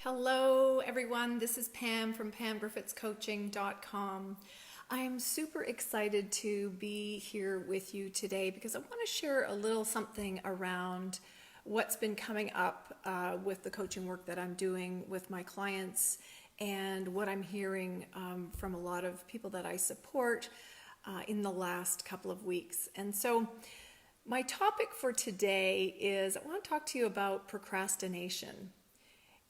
Hello, everyone. This is Pam from PamGriffithsCoaching.com. I am super excited to be here with you today because I want to share a little something around what's been coming up with the coaching work that I'm doing with my clients and what I'm hearing from a lot of people that I support in the last couple of weeks. And so my topic for today is I want to talk to you about procrastination.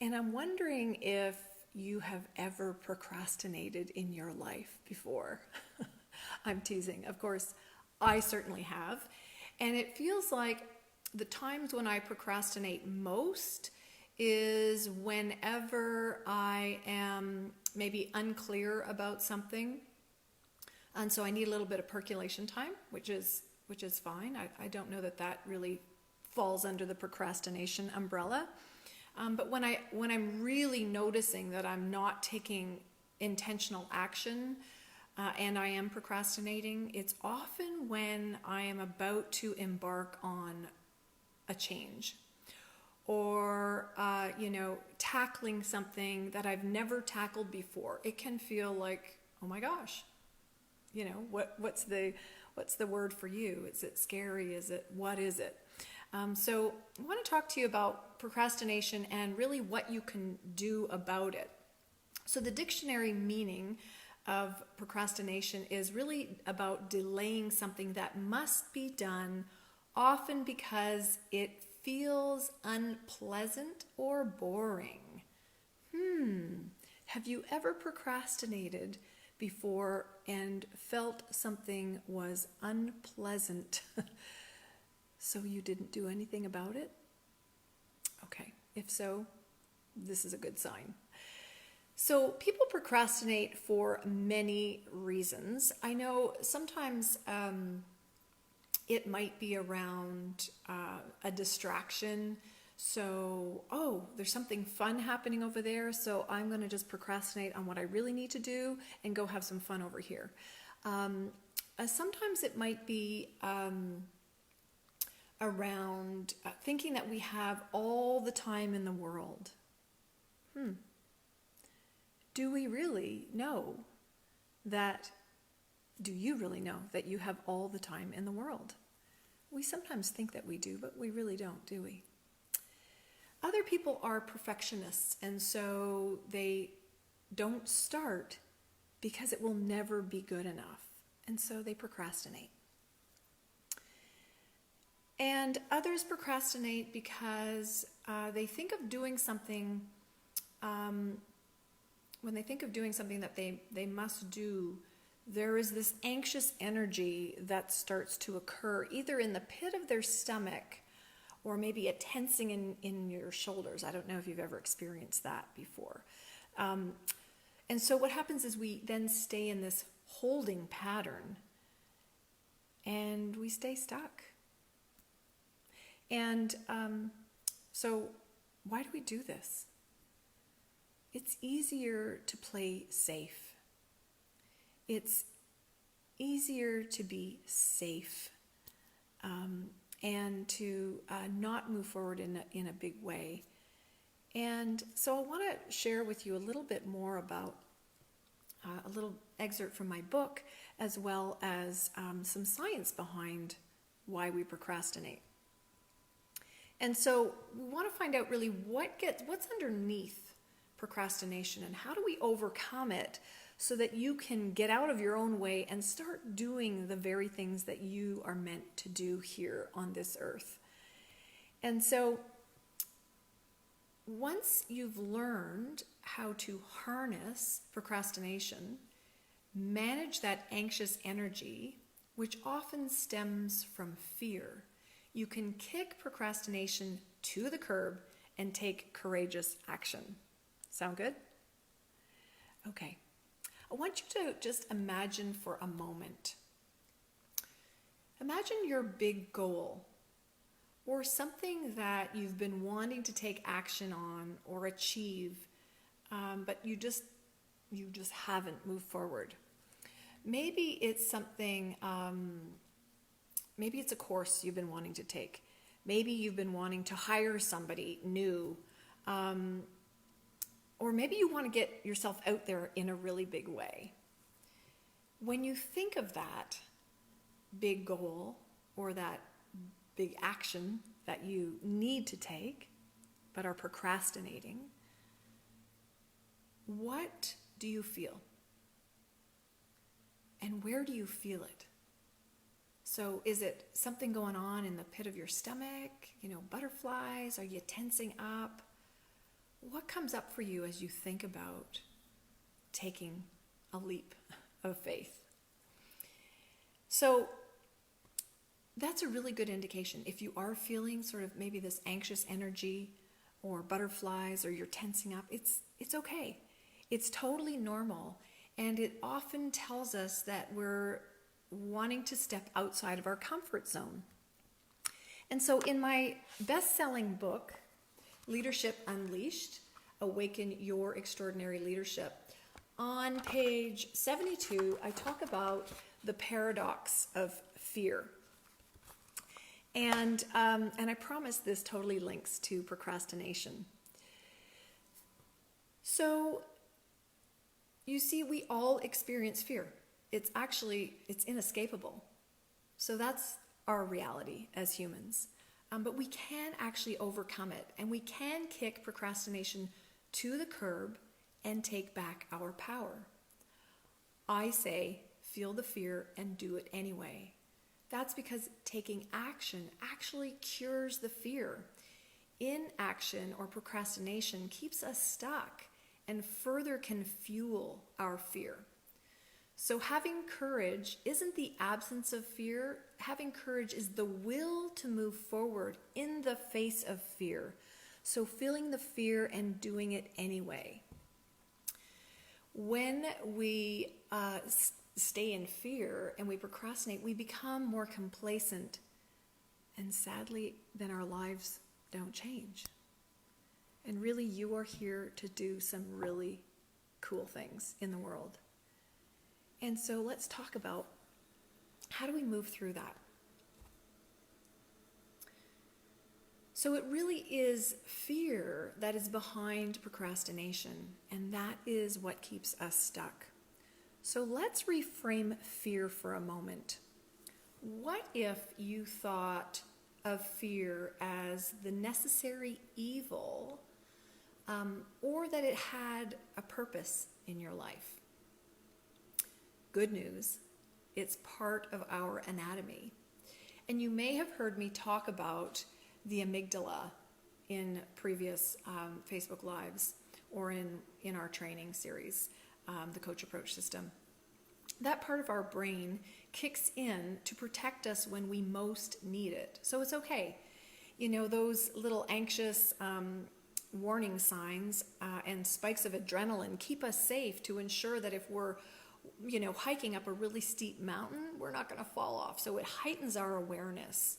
And I'm wondering if you have ever procrastinated in your life before. I'm teasing. Of course, I certainly have. And it feels like the times when I procrastinate most is whenever I am maybe unclear about something. And so I need a little bit of percolation time, which is fine. I don't know that really falls under the procrastination umbrella. But when I'm really noticing that I'm not taking intentional action and I am procrastinating, it's often when I am about to embark on a change or tackling something that I've never tackled before. It can feel like, oh my gosh, what's the word for you? Is it scary? What is it? So I want to talk to you about procrastination and really what you can do about it. So the dictionary meaning of procrastination is really about delaying something that must be done, often because it feels unpleasant or boring. Have you ever procrastinated before and felt something was unpleasant? So you didn't do anything about it? Okay, if so, this is a good sign. So people procrastinate for many reasons. I know sometimes it might be around a distraction. So, there's something fun happening over there, so I'm going to just procrastinate on what I really need to do and go have some fun over here. Sometimes it might be around thinking that we have all the time in the world. Do we really know that? Do you really know that you have all the time in the world? We sometimes think that we do, but we really don't, do we? Other people are perfectionists, and so they don't start because it will never be good enough, and so they procrastinate. And others procrastinate because they think of doing something, when they think of doing something that they must do, there is this anxious energy that starts to occur either in the pit of their stomach or maybe a tensing in your shoulders. I don't know if you've ever experienced that before. And so what happens is we then stay in this holding pattern and we stay stuck. And so why do we do this? It's easier to play safe. It's easier to be safe and to not move forward in a big way. And so I want to share with you a little bit more about a little excerpt from my book, as well as some science behind why we procrastinate. And so we want to find out really what's underneath procrastination and how do we overcome it so that you can get out of your own way and start doing the very things that you are meant to do here on this earth. And so once you've learned how to harness procrastination, manage that anxious energy, which often stems from fear, you can kick procrastination to the curb and take courageous action. Sound good? Okay. I want you to just imagine for a moment. Imagine your big goal or something that you've been wanting to take action on or achieve, but you just haven't moved forward. Maybe it's something, maybe it's a course you've been wanting to take. Maybe you've been wanting to hire somebody new. Or maybe you want to get yourself out there in a really big way. When you think of that big goal or that big action that you need to take but are procrastinating, what do you feel? And where do you feel it? So is it something going on in the pit of your stomach? Butterflies? Are you tensing up? What comes up for you as you think about taking a leap of faith? So that's a really good indication. If you are feeling sort of maybe this anxious energy or butterflies or you're tensing up, it's okay. It's totally normal. And it often tells us that we're wanting to step outside of our comfort zone. And so in my best-selling book, Leadership Unleashed, Awaken Your Extraordinary Leadership, on page 72, I talk about the paradox of fear. And I promise this totally links to procrastination. So, you see, we all experience fear. It's inescapable. So that's our reality as humans. But we can actually overcome it, and we can kick procrastination to the curb and take back our power. I say, feel the fear and do it anyway. That's because taking action actually cures the fear. Inaction or procrastination keeps us stuck and further can fuel our fear. So having courage isn't the absence of fear. Having courage is the will to move forward in the face of fear. So feeling the fear and doing it anyway. When we stay in fear and we procrastinate, we become more complacent. And sadly, then our lives don't change. And really, you are here to do some really cool things in the world. And so let's talk about how do we move through that. So it really is fear that is behind procrastination, and that is what keeps us stuck. So let's reframe fear for a moment. What if you thought of fear as the necessary evil, or that it had a purpose in your life? Good news, it's part of our anatomy. And you may have heard me talk about the amygdala in previous Facebook Lives or in our training series, the Coach Approach System. That part of our brain kicks in to protect us when we most need it. So it's okay. Those little anxious warning signs and spikes of adrenaline keep us safe to ensure that if we're hiking up a really steep mountain, we're not going to fall off. So it heightens our awareness.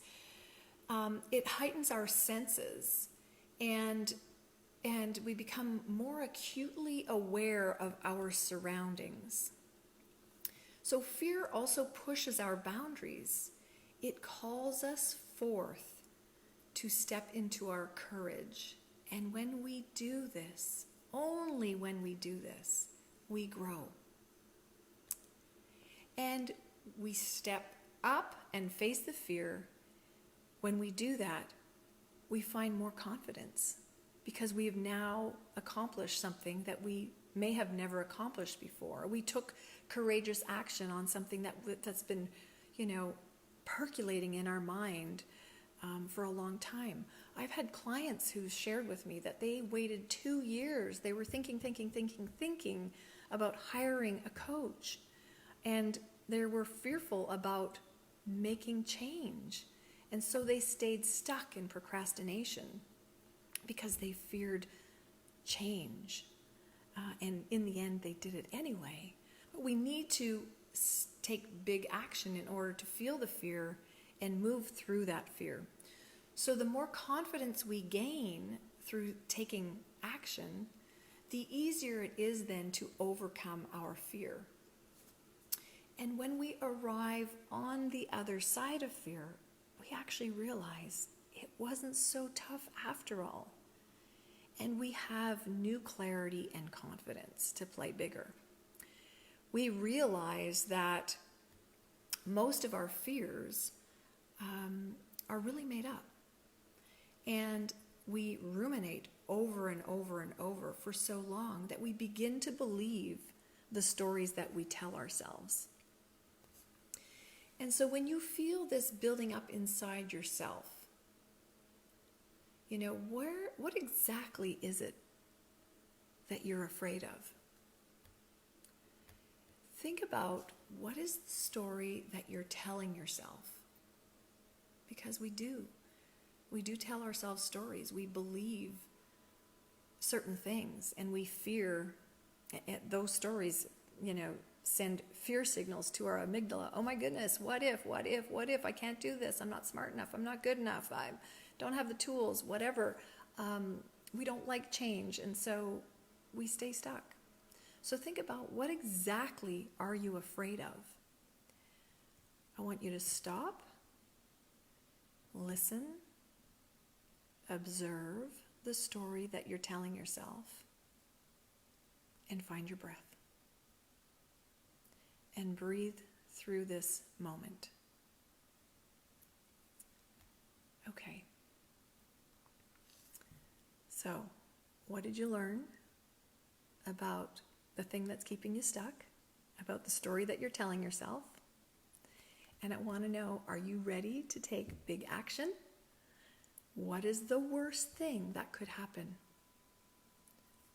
It heightens our senses, and we become more acutely aware of our surroundings. So fear also pushes our boundaries. It calls us forth to step into our courage. And when we do this, only when we do this, we grow. And we step up and face the fear. When we do that, we find more confidence because we have now accomplished something that we may have never accomplished before. We took courageous action on something that's been, percolating in our mind for a long time. I've had clients who shared with me that they waited 2 years. They were thinking about hiring a coach. And they were fearful about making change. And so they stayed stuck in procrastination because they feared change. And in the end, they did it anyway. But we need to take big action in order to feel the fear and move through that fear. So the more confidence we gain through taking action, the easier it is then to overcome our fear. And when we arrive on the other side of fear, we actually realize it wasn't so tough after all. and we have new clarity and confidence to play bigger. We realize that most of our fears are really made up. And we ruminate over and over and over for so long that we begin to believe the stories that we tell ourselves. And so when you feel this building up inside yourself, what exactly is it that you're afraid of? Think about what is the story that you're telling yourself. Because we do tell ourselves stories. We believe certain things and we fear those stories, send fear signals to our amygdala. Oh my goodness, what if, I can't do this, I'm not smart enough, I'm not good enough, I don't have the tools, whatever. We don't like change, and so we stay stuck. So think about, what exactly are you afraid of? I want you to stop, listen, observe the story that you're telling yourself, and find your breath. And breathe through this moment. Okay. So, what did you learn about the thing that's keeping you stuck, about the story that you're telling yourself? And I want to know, are you ready to take big action? What is the worst thing that could happen?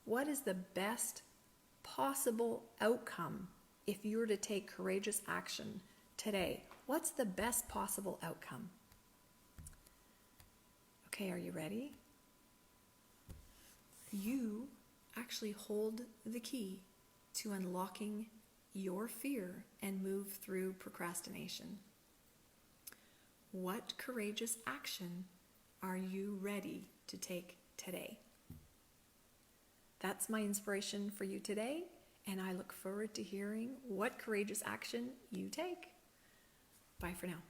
What is the best possible outcome if you were to take courageous action today? What's the best possible outcome? Okay, are you ready? You actually hold the key to unlocking your fear and move through procrastination. What courageous action are you ready to take today? That's my inspiration for you today, and I look forward to hearing what courageous action you take. Bye for now.